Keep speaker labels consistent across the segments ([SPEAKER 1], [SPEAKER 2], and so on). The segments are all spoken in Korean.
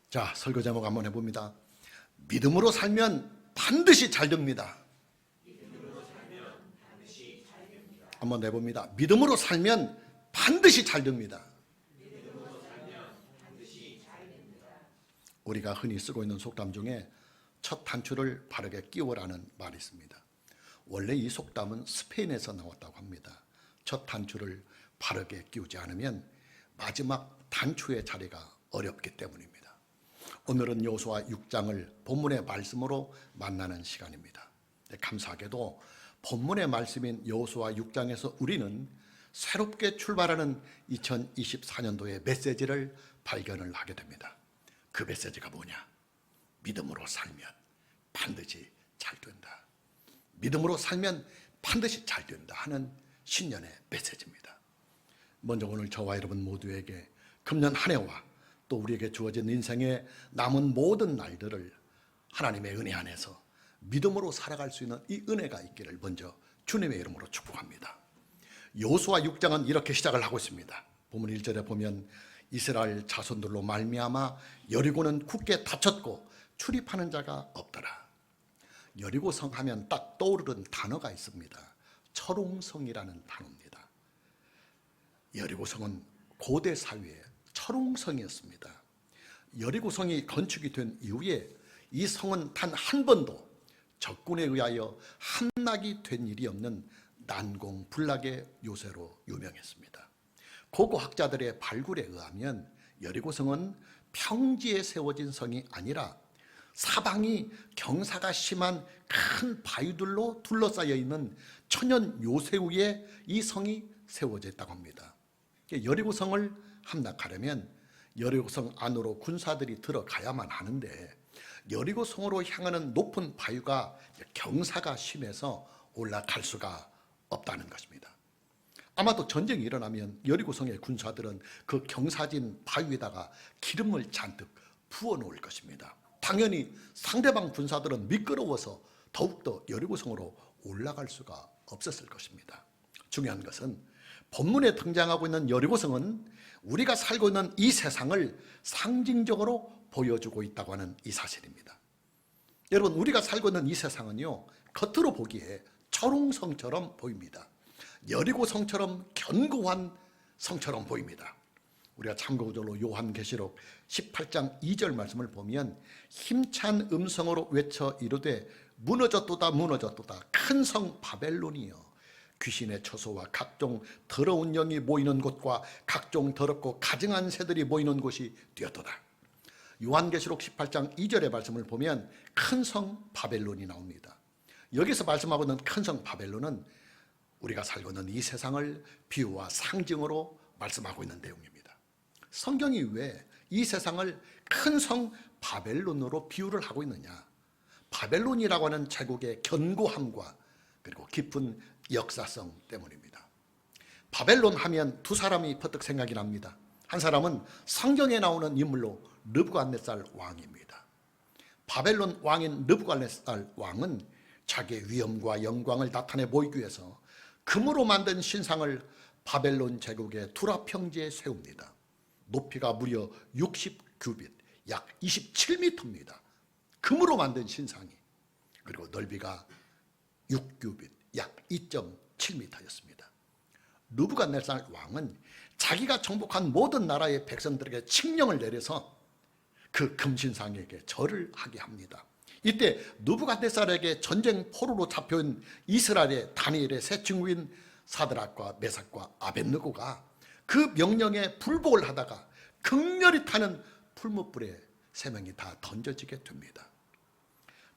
[SPEAKER 1] 자, 설교 제목 한번 해봅니다. 믿음으로 살면 반드시 잘 됩니다. 한번 해봅니다. 믿음으로 살면 반드시 잘 됩니다. 우리가 흔히 쓰고 있는 속담 중에 첫 단추를 바르게 끼워라는 말이 있습니다. 원래 이 속담은 스페인에서 나왔다고 합니다. 첫 단추를 바르게 끼우지 않으면 마지막 단추의 자리가 어렵기 때문입니다. 오늘은 여호수아 6장을 본문의 말씀으로 만나는 시간입니다. 감사하게도 본문의 말씀인 여호수아 6장에서 우리는 새롭게 출발하는 2024년도의 메시지를 발견을 하게 됩니다. 그 메시지가 뭐냐? 믿음으로 살면 반드시 잘 된다. 믿음으로 살면 반드시 잘 된다 하는 신년의 메시지입니다. 먼저 오늘 저와 여러분 모두에게 금년 한 해와 또 우리에게 주어진 인생의 남은 모든 날들을 하나님의 은혜 안에서 믿음으로 살아갈 수 있는 이 은혜가 있기를 먼저 주님의 이름으로 축복합니다. 여호수아 6장은 이렇게 시작을 하고 있습니다. 본문 1절에 보면 이스라엘 자손들로 말미암아 여리고는 굳게 닫혔고 출입하는 자가 없더라. 여리고성 하면 딱 떠오르는 단어가 있습니다. 철옹성이라는 단어입니다. 여리고성은 고대 사회의 철옹성이었습니다. 여리고성이 건축이 된 이후에 이 성은 단 한 번도 적군에 의하여 함락이 된 일이 없는 난공불락의 요새로 유명했습니다. 고고학자들의 발굴에 의하면 여리고성은 평지에 세워진 성이 아니라 사방이 경사가 심한 큰 바위들로 둘러싸여 있는 천연 요새 위에 이 성이 세워져 있다고 합니다. 여리고성을 함락하려면 여리고성 안으로 군사들이 들어가야만 하는데 여리고성으로 향하는 높은 바위가 경사가 심해서 올라갈 수가 없다는 것입니다. 아마도 전쟁이 일어나면 여리고성의 군사들은 그 경사진 바위에다가 기름을 잔뜩 부어 놓을 것입니다. 당연히 상대방 군사들은 미끄러워서 더욱더 여리고성으로 올라갈 수가 없었을 것입니다. 중요한 것은 본문에 등장하고 있는 여리고성은 우리가 살고 있는 이 세상을 상징적으로 보여주고 있다고 하는 이 사실입니다. 여러분, 우리가 살고 있는 이 세상은요, 겉으로 보기에 철옹성처럼 보입니다. 여리고성처럼 견고한 성처럼 보입니다. 우리가 참고적으로 요한계시록 18장 2절 말씀을 보면 힘찬 음성으로 외쳐 이르되 무너졌도다 무너졌도다 큰 성 바벨론이여 귀신의 처소와 각종 더러운 영이 모이는 곳과 각종 더럽고 가증한 새들이 모이는 곳이 되었도다. 요한계시록 18장 2절의 말씀을 보면 큰 성 바벨론이 나옵니다. 여기서 말씀하고 있는 큰 성 바벨론은 우리가 살고 있는 이 세상을 비유와 상징으로 말씀하고 있는 내용입니다. 성경이 왜 이 세상을 큰 성 바벨론으로 비유를 하고 있느냐? 바벨론이라고 하는 제국의 견고함과 그리고 깊은 역사성 때문입니다. 바벨론 하면 두 사람이 퍼뜩 생각이 납니다. 한 사람은 성경에 나오는 인물로 느부갓네살 왕입니다. 바벨론 왕인 느부갓네살 왕은 자기의 위엄과 영광을 나타내 보이기 위해서 금으로 만든 신상을 바벨론 제국의 두라 평지에 세웁니다. 높이가 무려 60규빗, 약 27m입니다. 금으로 만든 신상이. 그리고 넓이가 6규빗, 약 2.7m였습니다. 느부갓네살 왕은 자기가 정복한 모든 나라의 백성들에게 칙령을 내려서 그 금신상에게 절을 하게 합니다. 이때 느부갓네살에게 전쟁 포로로 잡혀온 이스라엘의 다니엘의 세 친구인 사드락과 메삭과 아벳느고가 그 명령에 불복을 하다가 극렬히 타는 풀무불에 세 명이 다 던져지게 됩니다.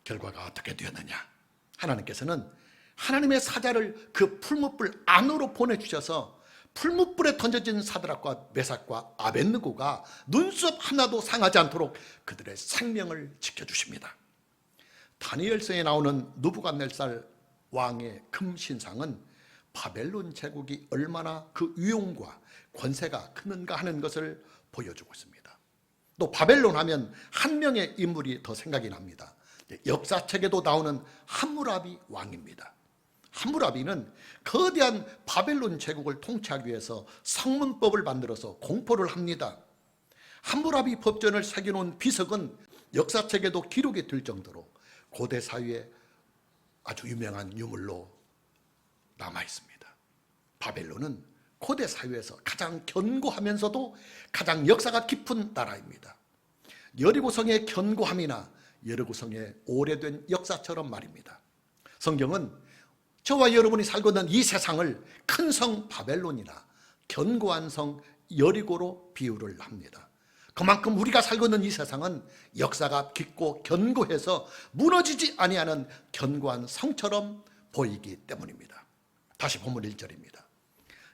[SPEAKER 1] 결과가 어떻게 되었느냐? 하나님께서는 하나님의 사자를 그 풀무불 안으로 보내주셔서 풀무불에 던져진 사드락과 메삭과 아벳느고가 눈썹 하나도 상하지 않도록 그들의 생명을 지켜주십니다. 다니엘서에 나오는 느부갓네살 왕의 금신상은 바벨론 제국이 얼마나 그 위용과 권세가 크는가 하는 것을 보여주고 있습니다. 또 바벨론 하면 한 명의 인물이 더 생각이 납니다. 역사책에도 나오는 함무라비 왕입니다. 함무라비는 거대한 바벨론 제국을 통치하기 위해서 성문법을 만들어서 공포를 합니다. 함무라비 법전을 새겨놓은 비석은 역사책에도 기록이 될 정도로 고대 사회에 아주 유명한 유물로 남아 있습니다. 바벨론은 고대 사회에서 가장 견고하면서도 가장 역사가 깊은 나라입니다. 여리고성의 견고함이나 여리고성의 오래된 역사처럼 말입니다. 성경은 저와 여러분이 살고 있는 이 세상을 큰 성 바벨론이나 견고한 성 여리고로 비유를 합니다. 그만큼 우리가 살고 있는 이 세상은 역사가 깊고 견고해서 무너지지 아니하는 견고한 성처럼 보이기 때문입니다. 다시 본문 1절입니다.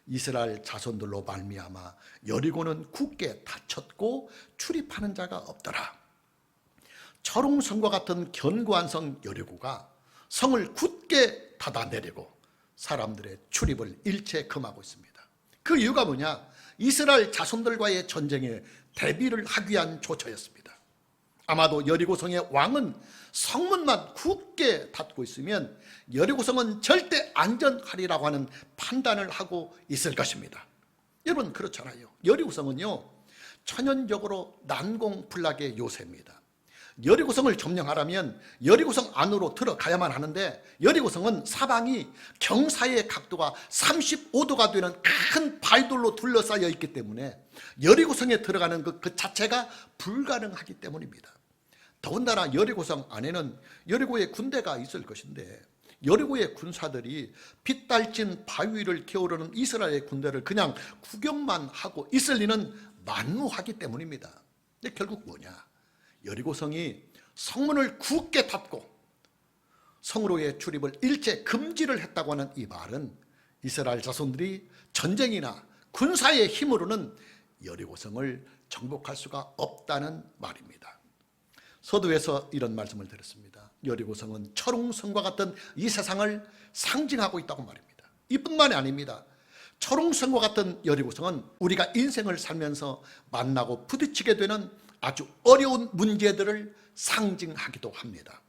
[SPEAKER 1] 이스라엘 자손들로 말미암아 여리고는 굳게 닫혔고 출입하는 자가 없더라. 철옹성과 같은 견고한 성 여리고가 성을 굳게 닫아내리고 사람들의 출입을 일체 금하고 있습니다. 그 이유가 뭐냐? 이스라엘 자손들과의 전쟁에 대비를 하기 위한 조처였습니다. 아마도 여리고성의 왕은 성문만 굳게 닫고 있으면 여리고성은 절대 안전하리라고 하는 판단을 하고 있을 것입니다. 여러분, 그렇잖아요. 여리고성은요, 천연적으로 난공불락의 요새입니다. 여리고성을 점령하려면 여리고성 안으로 들어가야만 하는데, 여리고성은 사방이 경사의 각도가 35도가 되는 큰 바위돌로 둘러싸여 있기 때문에 여리고성에 들어가는 그 자체가 불가능하기 때문입니다. 더군다나 여리고성 안에는 여리고의 군대가 있을 것인데, 여리고의 군사들이 빗달진 바위를 기어오르는 이스라엘의 군대를 그냥 구경만 하고 있을 리는 만무하기 때문입니다. 근데 결국 뭐냐? 여리고성이 성문을 굳게 닫고 성으로의 출입을 일체 금지를 했다고 하는 이 말은 이스라엘 자손들이 전쟁이나 군사의 힘으로는 여리고성을 정복할 수가 없다는 말입니다. 서두에서 이런 말씀을 드렸습니다. 여리고성은 철옹성과 같은 이 세상을 상징하고 있다고 말입니다. 이뿐만이 아닙니다. 철옹성과 같은 여리고성은 우리가 인생을 살면서 만나고 부딪히게 되는 아주 어려운 문제들을 상징하기도 합니다.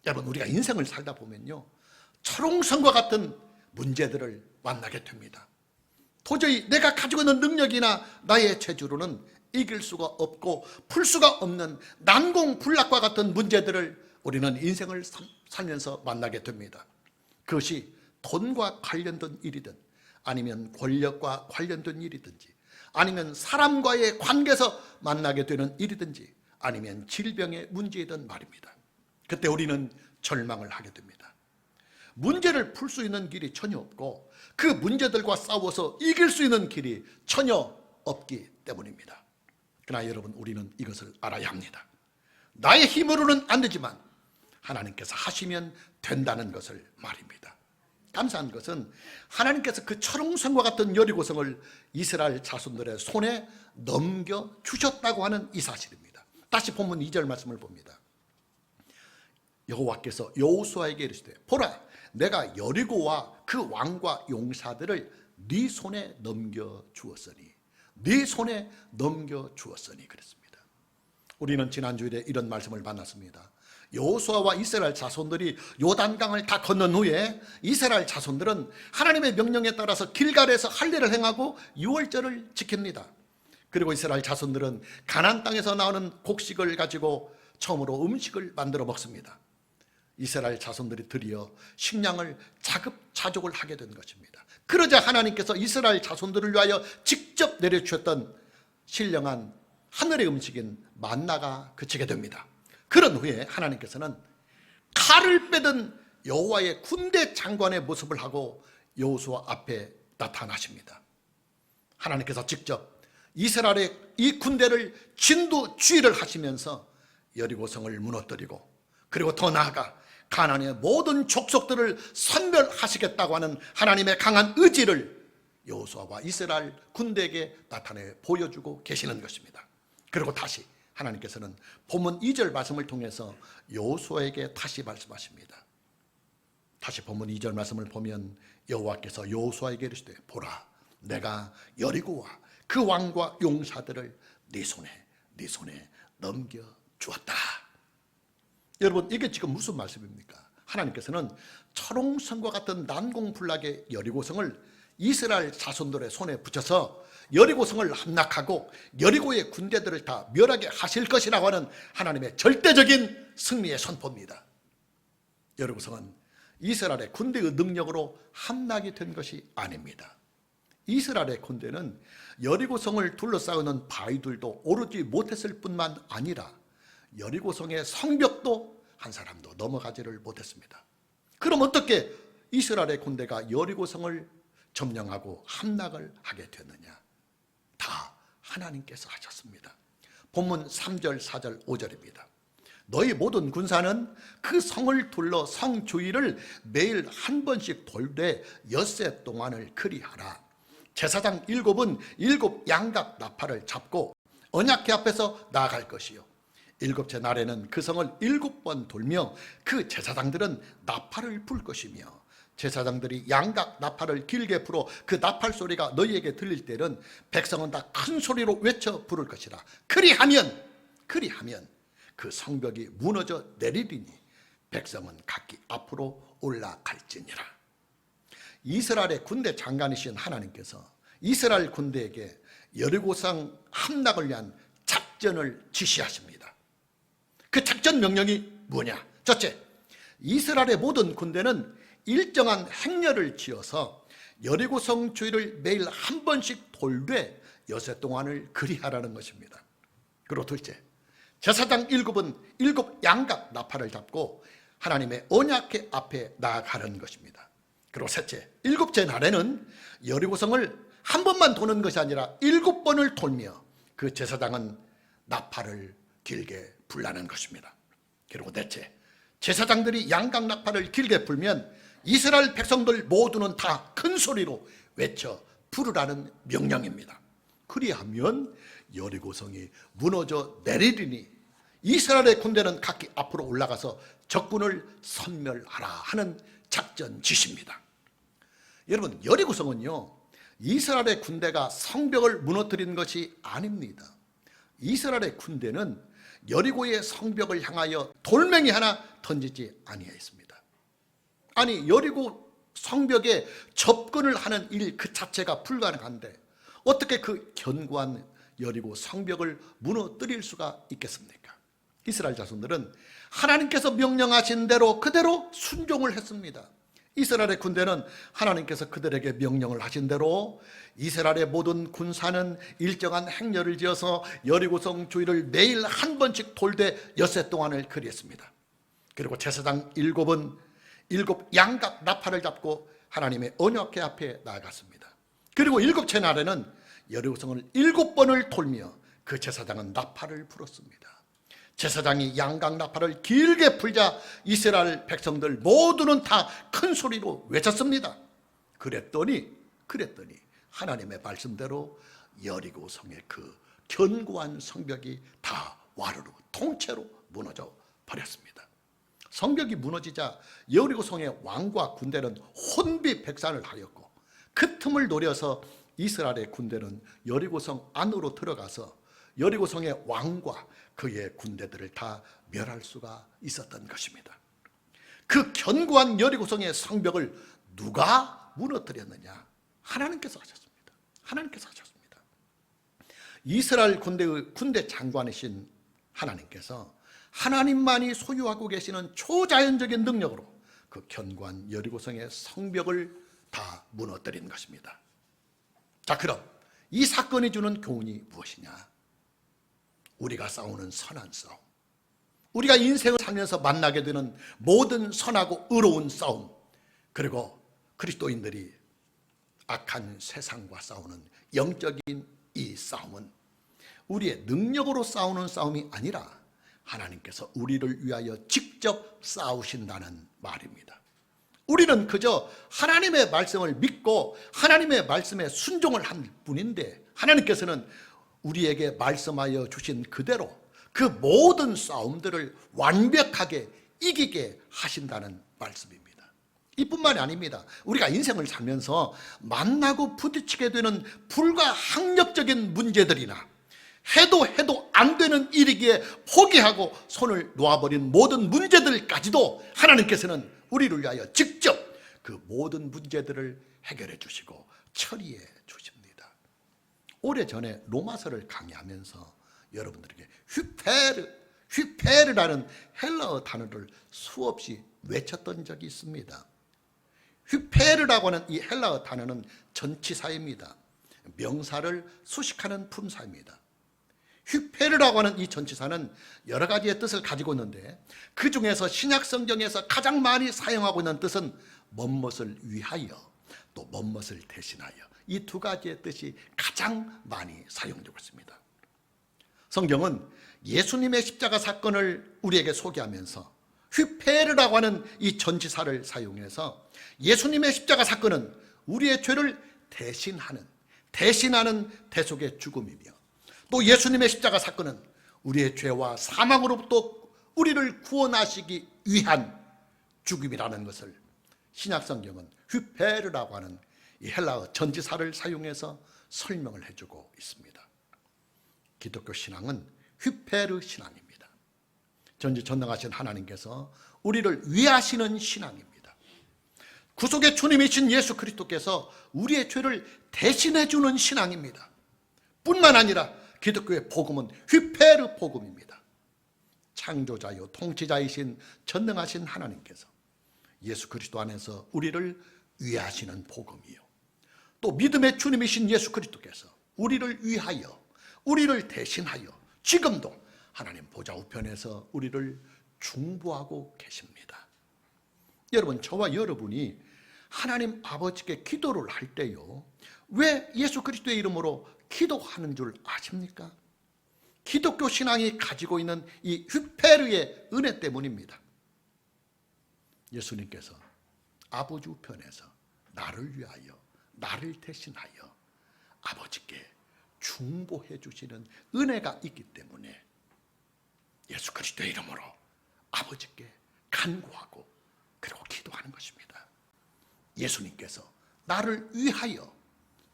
[SPEAKER 1] 여러분, 우리가 인생을 살다 보면요, 철옹성과 같은 문제들을 만나게 됩니다. 도저히 내가 가지고 있는 능력이나 나의 재주로는 이길 수가 없고 풀 수가 없는 난공불락과 같은 문제들을 우리는 인생을 살면서 만나게 됩니다. 그것이 돈과 관련된 일이든 아니면 권력과 관련된 일이든지 아니면 사람과의 관계에서 만나게 되는 일이든지 아니면 질병의 문제이든 말입니다. 그때 우리는 절망을 하게 됩니다. 문제를 풀 수 있는 길이 전혀 없고 그 문제들과 싸워서 이길 수 있는 길이 전혀 없기 때문입니다. 그러나 여러분, 우리는 이것을 알아야 합니다. 나의 힘으로는 안 되지만 하나님께서 하시면 된다는 것을 말입니다. 감사한 것은 하나님께서 그 철옹성과 같은 여리고성을 이스라엘 자손들의 손에 넘겨주셨다고 하는 이 사실입니다. 다시 본문 2절 말씀을 봅니다. 여호와께서 여호수아에게 이르시되 보라, 내가 여리고와 그 왕과 용사들을 네 손에 넘겨주었으니, 네 손에 넘겨주었으니 그랬습니다. 우리는 지난 주일에 이런 말씀을 만났습니다. 여호수아와 이스라엘 자손들이 요단강을 다 건넌 후에 이스라엘 자손들은 하나님의 명령에 따라서 길갈에서 할례를 행하고 유월절을 지킵니다. 그리고 이스라엘 자손들은 가나안 땅에서 나오는 곡식을 가지고 처음으로 음식을 만들어 먹습니다. 이스라엘 자손들이 드디어 식량을 자급자족을 하게 된 것입니다. 그러자 하나님께서 이스라엘 자손들을 위하여 직접 내려주셨던 신령한 하늘의 음식인 만나가 그치게 됩니다. 그런 후에 하나님께서는 칼을 빼든 여호와의 군대 장관의 모습을 하고 여호수아 앞에 나타나십니다. 하나님께서 직접 이스라엘의 이 군대를 진두지휘를 하시면서 여리고성을 무너뜨리고, 그리고 더 나아가 가나안의 모든 족속들을 선멸하시겠다고 하는 하나님의 강한 의지를 여호수아와 이스라엘 군대에게 나타내 보여주고 계시는 것입니다. 그리고 다시 하나님께서는 본문 2절 말씀을 통해서 여호수아에게 다시 말씀하십니다. 다시 본문 2절 말씀을 보면 여호와께서 여호수아에게 이르시되 보라, 내가 여리고와 그 왕과 용사들을 네 손에 넘겨주었다. 여러분, 이게 지금 무슨 말씀입니까? 하나님께서는 철옹성과 같은 난공불락의 여리고성을 이스라엘 자손들의 손에 붙여서 여리고성을 함락하고 여리고의 군대들을 다 멸하게 하실 것이라고 하는 하나님의 절대적인 승리의 선포입니다. 여리고성은 이스라엘의 군대의 능력으로 함락이 된 것이 아닙니다. 이스라엘의 군대는 여리고성을 둘러싸고는 바위들도 오르지 못했을 뿐만 아니라 여리고성의 성벽도 한 사람도 넘어가지를 못했습니다. 그럼 어떻게 이스라엘의 군대가 여리고성을 점령하고 함락을 하게 됐느냐? 다 하나님께서 하셨습니다. 본문 3절, 4절, 5절입니다. 너희 모든 군사는 그 성을 둘러 성 주위를 매일 한 번씩 돌되 엿새 동안을 그리하라. 제사장 7은 7 양각 나팔을 잡고 언약궤 앞에서 나아갈 것이요 7째 날에는 그 성을 7번 돌며 그 제사장들은 나팔을 불 것이며 제사장들이 양각 나팔을 길게 불어 그 나팔 소리가 너희에게 들릴 때는 백성은 다 큰 소리로 외쳐 부를 것이라. 그리하면 그 성벽이 무너져 내리리니 백성은 각기 앞으로 올라갈지니라. 이스라엘의 군대 장관이신 하나님께서 이스라엘 군대에게 여리고성 함락을 위한 작전을 지시하십니다. 그 작전 명령이 뭐냐? 첫째, 이스라엘의 모든 군대는 일정한 행렬을 지어서 여리고성 주위를 매일 한 번씩 돌되 엿새 동안을 그리하라는 것입니다. 그리고 둘째, 제사장 7은 7 양각 나팔을 잡고 하나님의 언약궤 앞에 나아가는 것입니다. 그리고 셋째, 7째 날에는 여리고성을 한 번만 도는 것이 아니라 7번을 돌며 그 제사장은 나팔을 길게 불라는 것입니다. 그리고 넷째, 제사장들이 양각 나팔을 길게 불면 이스라엘 백성들 모두는 다 큰 소리로 외쳐 부르라는 명령입니다. 그리하면 여리고성이 무너져 내리리니 이스라엘의 군대는 각기 앞으로 올라가서 적군을 섬멸하라 하는 작전 지시입니다. 여러분, 여리고성은요, 이스라엘의 군대가 성벽을 무너뜨린 것이 아닙니다. 이스라엘의 군대는 여리고의 성벽을 향하여 돌멩이 하나 던지지 아니하였습니다. 아니, 여리고 성벽에 접근을 하는 일 그 자체가 불가능한데 어떻게 그 견고한 여리고 성벽을 무너뜨릴 수가 있겠습니까? 이스라엘 자손들은 하나님께서 명령하신 대로 그대로 순종을 했습니다. 이스라엘의 군대는 하나님께서 그들에게 명령을 하신 대로 이스라엘의 모든 군사는 일정한 행렬을 지어서 여리고성 주위를 매일 한 번씩 돌되 엿새 동안을 그리했습니다. 그리고 제사장 7은 7 양각 나팔을 잡고 하나님의 언약궤 앞에 나아갔습니다. 그리고 7째 날에는 여리고성을 7번을 돌며 그 제사장은 나팔을 불었습니다. 제사장이 양각 나팔을 길게 불자 이스라엘 백성들 모두는 다 큰 소리로 외쳤습니다. 그랬더니 하나님의 말씀대로 여리고성의 그 견고한 성벽이 다 와르르 통째로 무너져 버렸습니다. 성벽이 무너지자 여리고성의 왕과 군대는 혼비백산을 하였고 그 틈을 노려서 이스라엘의 군대는 여리고성 안으로 들어가서 여리고성의 왕과 그의 군대들을 다 멸할 수가 있었던 것입니다. 그 견고한 여리고성의 성벽을 누가 무너뜨렸느냐? 하나님께서 하셨습니다. 하나님께서 하셨습니다. 이스라엘 군대의 군대 장관이신 하나님께서 하나님만이 소유하고 계시는 초자연적인 능력으로 그 견고한 여리고성의 성벽을 다 무너뜨린 것입니다. 자, 그럼 이 사건이 주는 교훈이 무엇이냐? 우리가 싸우는 선한 싸움, 우리가 인생을 살면서 만나게 되는 모든 선하고 의로운 싸움, 그리고 그리스도인들이 악한 세상과 싸우는 영적인 이 싸움은 우리의 능력으로 싸우는 싸움이 아니라 하나님께서 우리를 위하여 직접 싸우신다는 말입니다. 우리는 그저 하나님의 말씀을 믿고 하나님의 말씀에 순종을 할 뿐인데 하나님께서는 우리에게 말씀하여 주신 그대로 그 모든 싸움들을 완벽하게 이기게 하신다는 말씀입니다. 이뿐만이 아닙니다. 우리가 인생을 살면서 만나고 부딪히게 되는 불가항력적인 문제들이나 해도 안 되는 일이기에 포기하고 손을 놓아버린 모든 문제들까지도 하나님께서는 우리를 위하여 직접 그 모든 문제들을 해결해 주시고 처리해 주십니다. 오래전에 로마서를 강의하면서 여러분들에게 휘페르라는 헬라어 단어를 수없이 외쳤던 적이 있습니다. 휘페르라고 하는 이 헬라어 단어는 전치사입니다. 명사를 수식하는 품사입니다. 휘페르라고 하는 이 전치사는 여러 가지의 뜻을 가지고 있는데 그 중에서 신약 성경에서 가장 많이 사용하고 있는 뜻은 뭔것을 위하여 또 뭔것을 대신하여, 이 두 가지의 뜻이 가장 많이 사용되고 있습니다. 성경은 예수님의 십자가 사건을 우리에게 소개하면서 휘페르라고 하는 이 전치사를 사용해서 예수님의 십자가 사건은 우리의 죄를 대신하는 대속의 죽음이며, 또 예수님의 십자가 사건은 우리의 죄와 사망으로부터 우리를 구원하시기 위한 죽음이라는 것을 신약 성경은 휘페르라고 하는 이 헬라어 전치사를 사용해서 설명을 해주고 있습니다. 기독교 신앙은 휘페르 신앙입니다. 전지전능하신 하나님께서 우리를 위하시는 신앙입니다. 구속의 주님이신 예수 그리스도께서 우리의 죄를 대신해 주는 신앙입니다. 뿐만 아니라 기독교의 복음은 휘페르 복음입니다. 창조자요 통치자이신 전능하신 하나님께서 예수 그리스도 안에서 우리를 위하시는 복음이요, 또 믿음의 주님이신 예수 그리스도께서 우리를 위하여, 우리를 대신하여 지금도 하나님 보좌 우편에서 우리를 중보하고 계십니다. 여러분, 저와 여러분이 하나님 아버지께 기도를 할 때요, 왜 예수 그리스도의 이름으로 기도하는 줄 아십니까? 기독교 신앙이 가지고 있는 이 휘페르의 은혜 때문입니다. 예수님께서 아버지 우편에서 나를 위하여, 나를 대신하여 아버지께 중보해 주시는 은혜가 있기 때문에 예수 그리스도의 이름으로 아버지께 간구하고 그리고 기도하는 것입니다. 예수님께서 나를 위하여,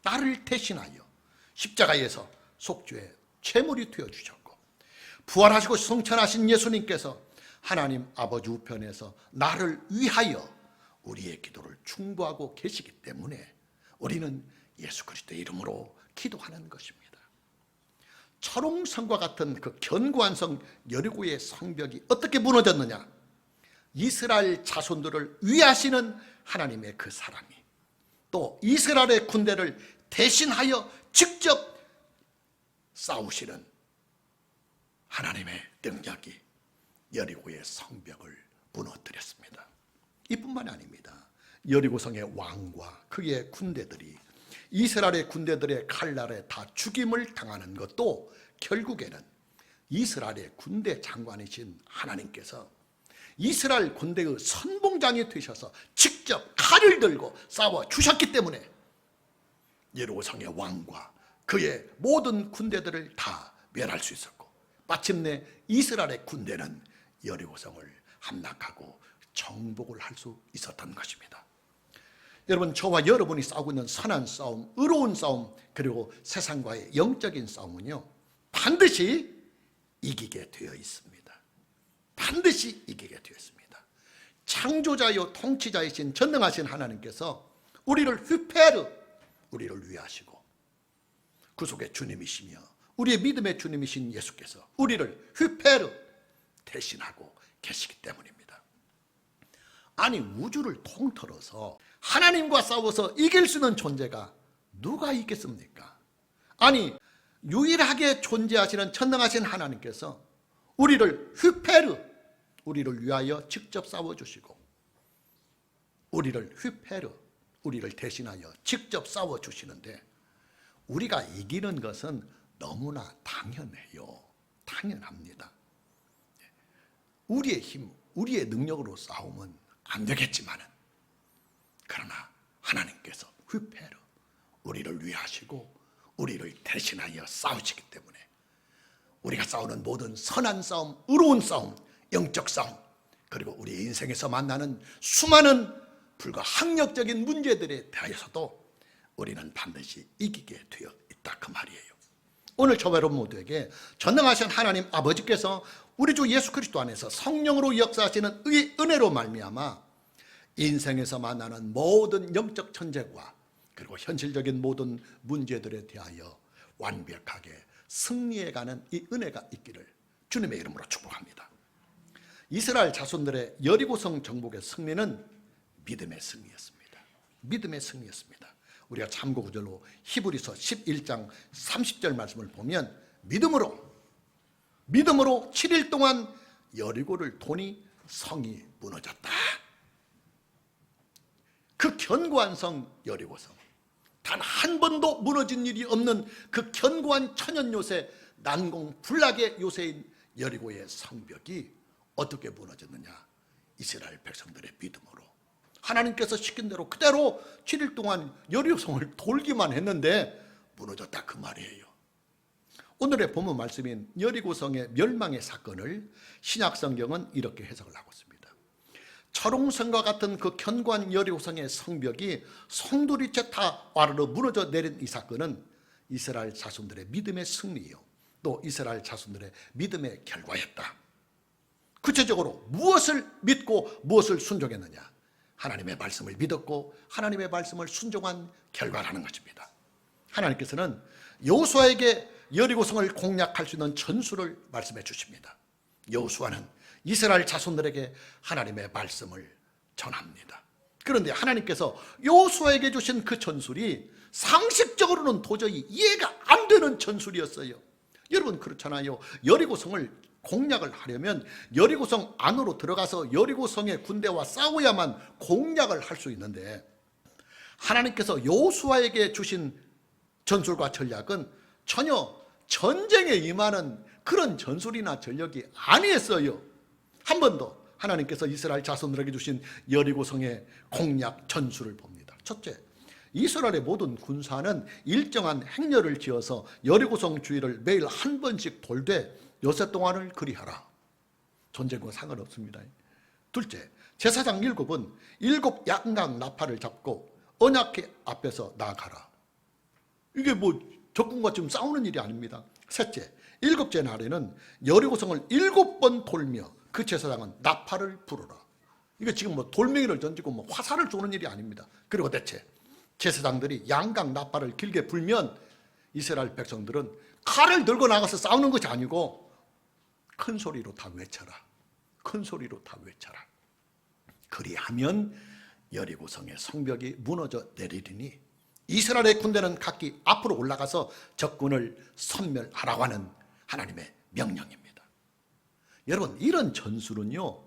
[SPEAKER 1] 나를 대신하여 십자가에서 속죄의 제물이 되어주셨고, 부활하시고 성천하신 예수님께서 하나님 아버지 우편에서 나를 위하여 우리의 기도를 중보하고 계시기 때문에 우리는 예수 그리스도의 이름으로 기도하는 것입니다. 철옹성과 같은 그 견고한 성 여리고의 성벽이 어떻게 무너졌느냐? 이스라엘 자손들을 위하시는 하나님의 그 사랑이, 또 이스라엘의 군대를 대신하여 직접 싸우시는 하나님의 능력이 여리고의 성벽을 무너뜨렸습니다. 이뿐만이 아닙니다. 여리고성의 왕과 그의 군대들이 이스라엘의 군대들의 칼날에 다 죽임을 당하는 것도 결국에는 이스라엘의 군대 장관이신 하나님께서 이스라엘 군대의 선봉장이 되셔서 직접 칼을 들고 싸워 주셨기 때문에 여리고성의 왕과 그의 모든 군대들을 다 멸할 수 있었고, 마침내 이스라엘의 군대는 여리고성을 함락하고 정복을 할 수 있었던 것입니다. 여러분, 저와 여러분이 싸우고 있는 선한 싸움, 의로운 싸움, 그리고 세상과의 영적인 싸움은요, 반드시 이기게 되어 있습니다. 반드시 이기게 되어 있습니다. 창조자요 통치자이신 전능하신 하나님께서 우리를 휘페르, 우리를 위하시고, 구속의 주님이시며 우리의 믿음의 주님이신 예수께서 우리를 휘페르 대신하고 계시기 때문입니다. 아니, 우주를 통틀어서 하나님과 싸워서 이길 수 있는 존재가 누가 있겠습니까? 아니, 유일하게 존재하시는 전능하신 하나님께서 우리를 휘페르, 우리를 위하여 직접 싸워주시고, 우리를 휘페르, 우리를 대신하여 직접 싸워주시는데, 우리가 이기는 것은 너무나 당연해요. 당연합니다. 우리의 힘, 우리의 능력으로 싸우면 안 되겠지만은, 그러나 하나님께서 휘페르, 우리를 위하시고 우리를 대신하여 싸우시기 때문에 우리가 싸우는 모든 선한 싸움, 의로운 싸움, 영적 싸움, 그리고 우리 인생에서 만나는 수많은 불가항력적인 문제들에 대하여서도 우리는 반드시 이기게 되어 있다, 그 말이에요. 오늘 저와 여러분 모두에게 전능하신 하나님 아버지께서 우리 주 예수 그리스도 안에서 성령으로 역사하시는 의 은혜로 말미암아 인생에서 만나는 모든 영적 천재와 그리고 현실적인 모든 문제들에 대하여 완벽하게 승리해가는 이 은혜가 있기를 주님의 이름으로 축복합니다. 이스라엘 자손들의 여리고성 정복의 승리는 믿음의 승리였습니다. 믿음의 승리였습니다. 우리가 참고 구절로 히브리서 11장 30절 말씀을 보면 믿음으로 7일 동안 여리고를 도니 성이 무너졌다. 그 견고한 성 여리고성, 단 한 번도 무너진 일이 없는 그 견고한 천연 요새, 난공불락의 요새인 여리고의 성벽이 어떻게 무너졌느냐? 이스라엘 백성들의 믿음으로. 하나님께서 시킨 대로 그대로 7일 동안 여리고성을 돌기만 했는데 무너졌다, 그 말이에요. 오늘의 본문 말씀인 여리고성의 멸망의 사건을 신약성경은 이렇게 해석을 하고 있습니다. 철옹성과 같은 그 견고한 여리고성의 성벽이 송두리째 다 와르르 무너져 내린 이 사건은 이스라엘 자손들의 믿음의 승리요, 또 이스라엘 자손들의 믿음의 결과였다. 구체적으로 무엇을 믿고 무엇을 순종했느냐? 하나님의 말씀을 믿었고 하나님의 말씀을 순종한 결과라는 것입니다. 하나님께서는 여호수아에게 여리고성을 공략할 수 있는 전술을 말씀해 주십니다. 여호수아는 이스라엘 자손들에게 하나님의 말씀을 전합니다. 그런데 하나님께서 여호수아에게 주신 그 전술이 상식적으로는 도저히 이해가 안 되는 전술이었어요. 여러분 그렇잖아요. 여리고성을 공략을 하려면 여리고성 안으로 들어가서 여리고성의 군대와 싸워야만 공략을 할 수 있는데, 하나님께서 여호수아에게 주신 전술과 전략은 전혀 전쟁에 임하는 그런 전술이나 전력이 아니었어요. 한 번 더 하나님께서 이스라엘 자손들에게 주신 여리고성의 공략 전술을 봅니다. 첫째, 이스라엘의 모든 군사는 일정한 행렬을 지어서 여리고성 주위를 매일 한 번씩 돌되 여섯 동안을 그리하라. 전쟁과 상관없습니다. 둘째, 제사장 7은 7 양각 나팔을 잡고 언약궤 앞에서 나아가라. 이게 뭐 적군과 지금 싸우는 일이 아닙니다. 셋째, 7째 날에는 여리고성을 7번 돌며 그 제사장은 나팔을 부르라. 이게 지금 뭐 돌멩이를 던지고 뭐 화살을 쏘는 일이 아닙니다. 그리고 대체 제사장들이 양각 나팔을 길게 불면 이스라엘 백성들은 칼을 들고 나가서 싸우는 것이 아니고 큰 소리로 다 외쳐라. 큰 소리로 다 외쳐라. 그리하면 여리고성의 성벽이 무너져 내리리니 이스라엘의 군대는 각기 앞으로 올라가서 적군을 섬멸하라고 하는 하나님의 명령입니다. 여러분, 이런 전술은요,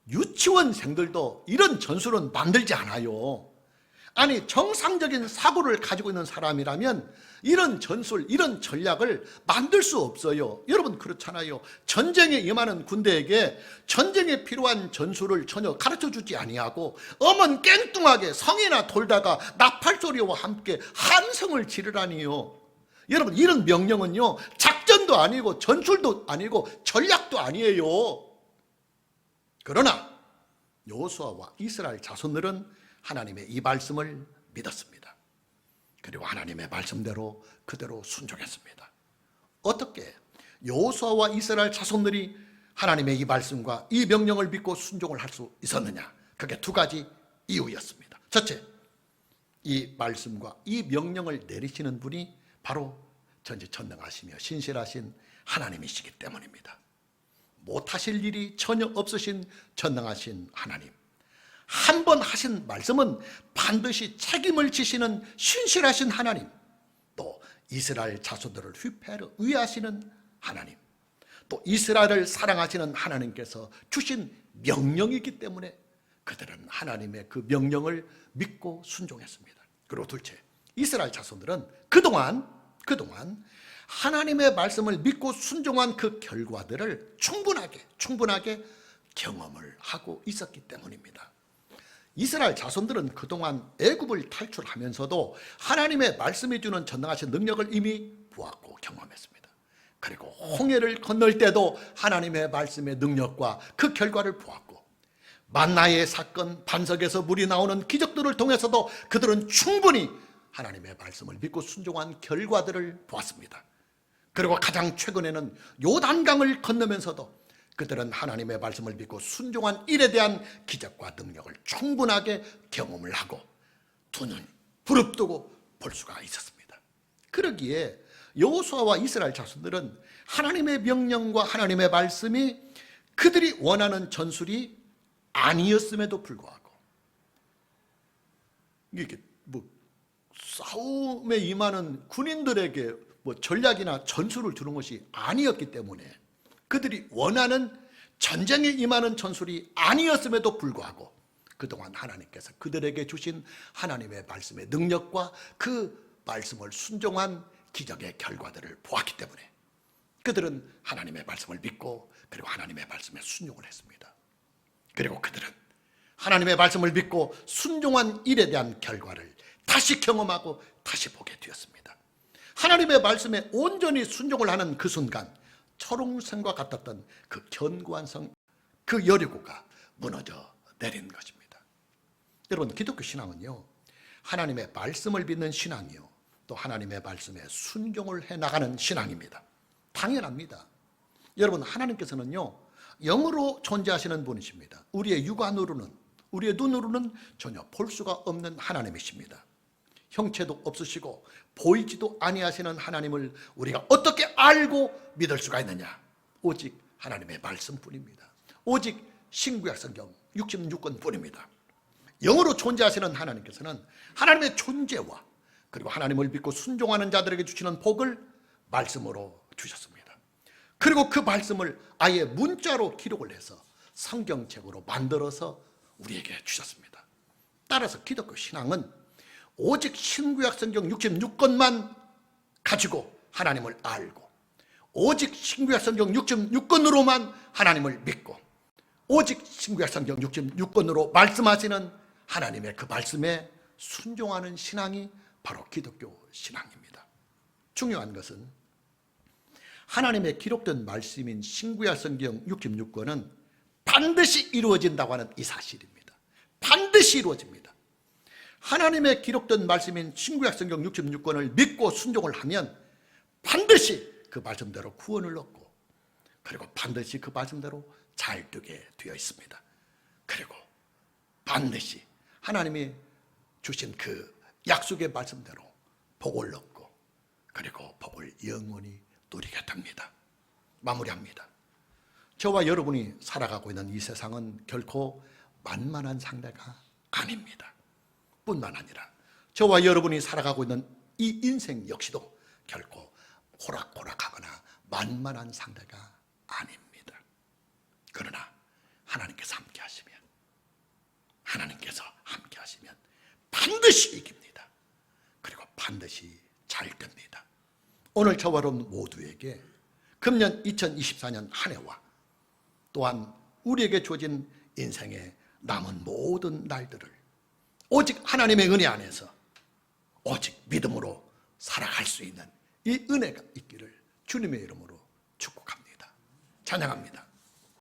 [SPEAKER 1] 유치원생들도 이런 전술은 만들지 않아요. 아니, 정상적인 사고를 가지고 있는 사람이라면 이런 전술, 이런 전략을 만들 수 없어요. 여러분 그렇잖아요. 전쟁에 임하는 군대에게 전쟁에 필요한 전술을 전혀 가르쳐주지 아니하고 어먼깽뚱하게 성이나 돌다가 나팔소리와 함께 한성을 지르라니요. 여러분, 이런 명령은요, 작전도 아니고 전술도 아니고 전략도 아니에요. 그러나 여호수아와 이스라엘 자손들은 하나님의 이 말씀을 믿었습니다. 그리고 하나님의 말씀대로 그대로 순종했습니다. 어떻게 여호수아와 이스라엘 자손들이 하나님의 이 말씀과 이 명령을 믿고 순종을 할 수 있었느냐? 그게 두 가지 이유였습니다. 첫째, 이 말씀과 이 명령을 내리시는 분이 바로 전지전능하시며 신실하신 하나님이시기 때문입니다. 못하실 일이 전혀 없으신 전능하신 하나님, 한 번 하신 말씀은 반드시 책임을 지시는 신실하신 하나님, 또 이스라엘 자손들을 휘폐하려 위하시는 하나님, 또 이스라엘을 사랑하시는 하나님께서 주신 명령이기 때문에 그들은 하나님의 그 명령을 믿고 순종했습니다. 그리고 둘째, 이스라엘 자손들은 그동안 하나님의 말씀을 믿고 순종한 그 결과들을 충분하게 경험을 하고 있었기 때문입니다. 이스라엘 자손들은 그동안 애굽을 탈출하면서도 하나님의 말씀이 주는 전능하신 능력을 이미 보았고 경험했습니다. 그리고 홍해를 건널 때도 하나님의 말씀의 능력과 그 결과를 보았고, 만나의 사건, 반석에서 물이 나오는 기적들을 통해서도 그들은 충분히 하나님의 말씀을 믿고 순종한 결과들을 보았습니다. 그리고 가장 최근에는 요단강을 건너면서도 그들은 하나님의 말씀을 믿고 순종한 일에 대한 기적과 능력을 충분하게 경험을 하고 두 눈 부릅뜨고 볼 수가 있었습니다. 그러기에 여호수아와 이스라엘 자손들은 하나님의 명령과 하나님의 말씀이 그들이 원하는 전술이 아니었음에도 불구하고, 이게 싸움에 임하는 군인들에게 전략이나 전술을 주는 것이 아니었기 때문에, 그들이 원하는 전쟁에 임하는 전술이 아니었음에도 불구하고 그동안 하나님께서 그들에게 주신 하나님의 말씀의 능력과 그 말씀을 순종한 기적의 결과들을 보았기 때문에 그들은 하나님의 말씀을 믿고 그리고 하나님의 말씀에 순종을 했습니다. 그리고 그들은 하나님의 말씀을 믿고 순종한 일에 대한 결과를 다시 경험하고 다시 보게 되었습니다. 하나님의 말씀에 온전히 순종을 하는 그 순간 철옹성과 같았던 그 견고한 성, 그 여리고가 무너져 내린 것입니다. 여러분, 기독교 신앙은요, 하나님의 말씀을 믿는 신앙이요, 또 하나님의 말씀에 순종을 해나가는 신앙입니다. 당연합니다. 여러분, 하나님께서는요, 영으로 존재하시는 분이십니다. 우리의 육안으로는, 우리의 눈으로는 전혀 볼 수가 없는 하나님이십니다. 형체도 없으시고 보이지도 아니하시는 하나님을 우리가 어떻게 알고 믿을 수가 있느냐? 오직 하나님의 말씀뿐입니다. 오직 신구약 성경 66권 뿐입니다. 영으로 존재하시는 하나님께서는 하나님의 존재와 그리고 하나님을 믿고 순종하는 자들에게 주시는 복을 말씀으로 주셨습니다. 그리고 그 말씀을 아예 문자로 기록을 해서 성경책으로 만들어서 우리에게 주셨습니다. 따라서 기독교 신앙은 오직 신구약 성경 66권만 가지고 하나님을 알고, 오직 신구약 성경 66권으로만 하나님을 믿고, 오직 신구약 성경 66권으로 말씀하시는 하나님의 그 말씀에 순종하는 신앙이 바로 기독교 신앙입니다. 중요한 것은 하나님의 기록된 말씀인 신구약 성경 66권은 반드시 이루어진다고 하는 이 사실입니다. 반드시 이루어집니다. 하나님의 기록된 말씀인 신구약 성경 66권을 믿고 순종을 하면 반드시 그 말씀대로 구원을 얻고, 그리고 반드시 그 말씀대로 잘 되게 되어 있습니다. 그리고 반드시 하나님이 주신 그 약속의 말씀대로 복을 얻고, 그리고 복을 영원히 누리게 됩니다. 마무리합니다. 저와 여러분이 살아가고 있는 이 세상은 결코 만만한 상대가 아닙니다. 뿐만 아니라 저와 여러분이 살아가고 있는 이 인생 역시도 결코 호락호락하거나 만만한 상대가 아닙니다. 그러나 하나님께서 함께 하시면 반드시 이깁니다. 그리고 반드시 잘 됩니다. 오늘 저와 여러분 모두에게 금년 2024년 한 해와 또한 우리에게 주어진 인생의 남은 모든 날들을 오직 하나님의 은혜 안에서 오직 믿음으로 살아갈 수 있는 이 은혜가 있기를 주님의 이름으로 축복합니다. 찬양합니다.